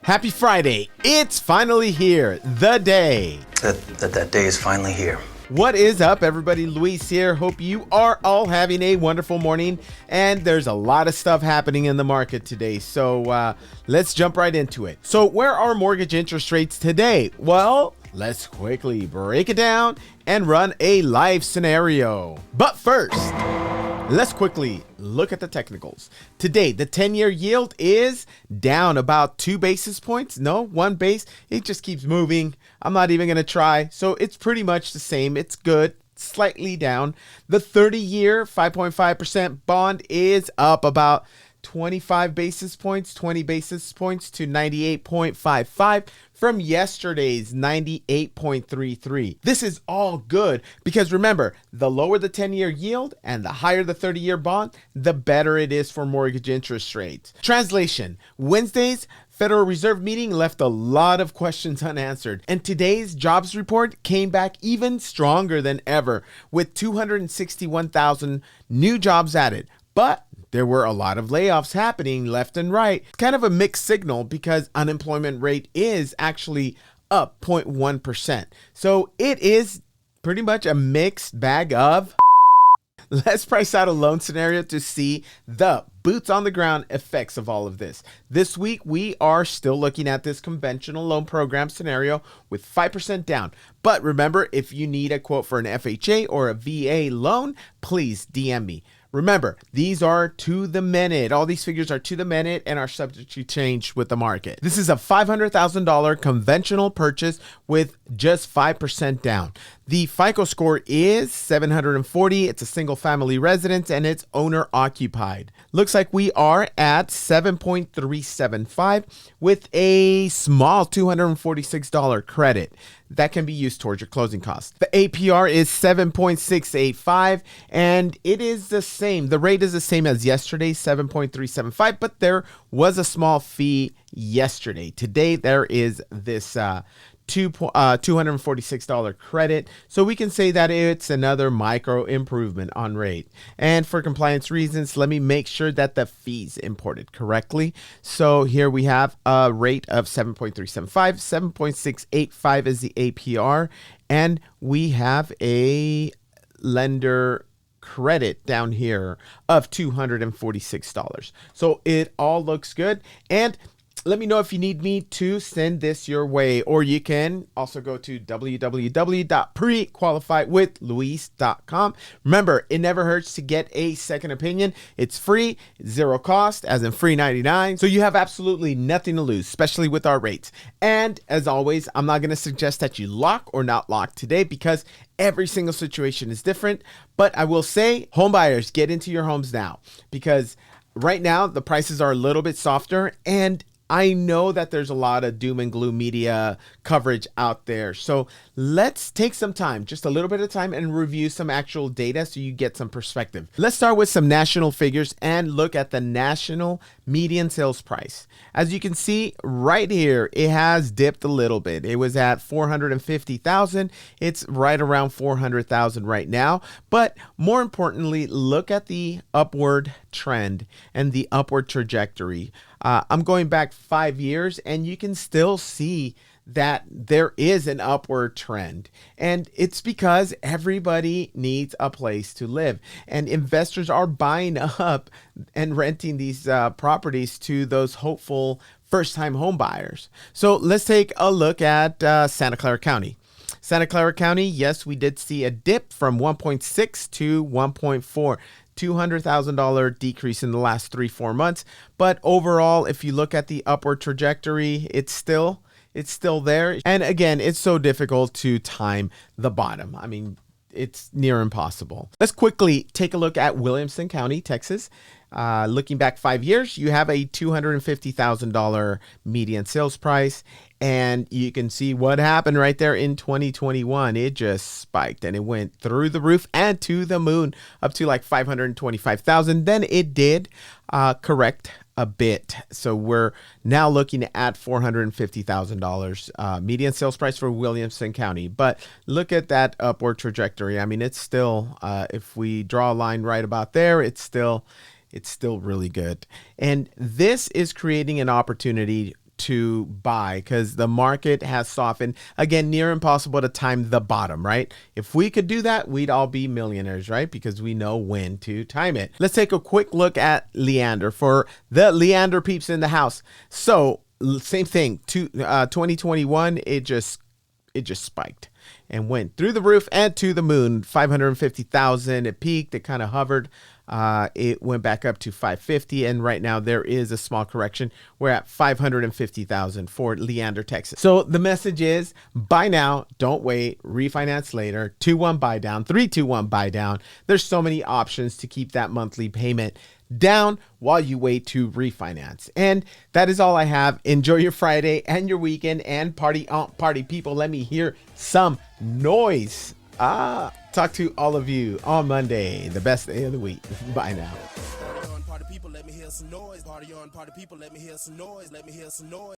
Happy Friday. It's finally here. The day. That day is finally here. What is up, everybody? Luis here. Hope you are all having a wonderful morning. And there's a lot of stuff happening in the market today. So let's jump right into it. So where are mortgage interest rates today? Well, let's quickly break it down and run a live scenario. But first, let's quickly look at the technicals. Today, the 10-year yield is down about 2 basis points. No, 1 base. It just keeps moving. I'm not even going to try. So it's pretty much the same. It's good. Slightly down. The 30-year 5.5% bond is up about 25 basis points, 20 basis points to 98.55 from yesterday's 98.33. This is all good because remember, the lower the 10-year yield and the higher the 30-year bond, the better it is for mortgage interest rates. Translation: Wednesday's Federal Reserve meeting left a lot of questions unanswered, and today's jobs report came back even stronger than ever with 261,000 new jobs added. But there were a lot of layoffs happening left and right. It's kind of a mixed signal because unemployment rate is actually up 0.1%. So it is pretty much a mixed bag of. Let's price out a loan scenario to see the boots on the ground effects of all of this. This week, we are still looking at this conventional loan program scenario with 5% down. But remember, if you need a quote for an FHA or a VA loan, please DM me. Remember, these are to the minute. All these figures are to the minute and are subject to change with the market. This is a $500,000 conventional purchase with just 5% down. The FICO score is 740. It's a single family residence and it's owner occupied. Looks like we are at 7.375 with a small $246 credit that can be used towards your closing costs. The APR is 7.685 and it is the same. The rate is the same as yesterday's 7.375, but there was a small fee yesterday. Today there is this $246 credit. So we can say that it's another micro improvement on rate. And for compliance reasons, let me make sure that the fees imported correctly. So here we have a rate of 7.375, 7.685 is the APR, and we have a lender credit down here of $246. So it all looks good. And let me know if you need me to send this your way, or you can also go to www.prequalifywithluis.com. Remember, it never hurts to get a second opinion. It's free, zero cost, as in free 99. So you have absolutely nothing to lose, especially with our rates. And as always, I'm not going to suggest that you lock or not lock today because every single situation is different. But I will say, home buyers, get into your homes now because right now the prices are a little bit softer, and I know that there's a lot of doom and gloom media coverage out there. So let's take some time, just a little bit of time, and review some actual data so you get some perspective. Let's start with some national figures and look at the national median sales price. As you can see right here, it has dipped a little bit. It was at 450,000. It's right around 400,000 right now. But more importantly, look at the upward trend and the upward trajectory. I'm going back 5 years and you can still see that there is an upward trend, and it's because everybody needs a place to live, and investors are buying up and renting these properties to those hopeful first-time home buyers. So let's take a look at Santa Clara County. Santa Clara County, yes, we did see a dip from 1.6 to 1.4. $200,000 decrease in the last 3-4 months. But overall, if you look at the upward trajectory, it's still there. And again, it's so difficult to time the bottom. I mean, it's near impossible. Let's quickly take a look at Williamson County, Texas. Looking back 5 years, you have a $250,000 median sales price. And you can see what happened right there in 2021. It just spiked and it went through the roof and to the moon up to like 525,000. Then it did correct a bit. So we're now looking at $450,000 median sales price for Williamson County. But look at that upward trajectory. I mean, it's still, if we draw a line right about there, it's still really good. And this is creating an opportunity to buy because the market has softened. Again, near impossible to time the bottom, right? If we could do that, we'd all be millionaires, right? Because we know when to time it. Let's take a quick look at Leander for the Leander peeps in the house. So same thing, 2021, it just spiked and went through the roof and to the moon. 550,000. It peaked. It kind of hovered. It went back up to 550, and right now there is a small correction. We're at 550,000 for Leander, Texas. So the message is buy now, don't wait, refinance later. 2-1 buy down, 3-2-1 buy down. There's so many options to keep that monthly payment down while you wait to refinance. And that is all I have. Enjoy your Friday and your weekend, and party on, party people. Let me hear some noise. Talk to all of you on Monday, the best day of the week. Bye now. Party on, party people, let me hear some noise. Party on, party people, let me hear some noise. Let me hear some noise.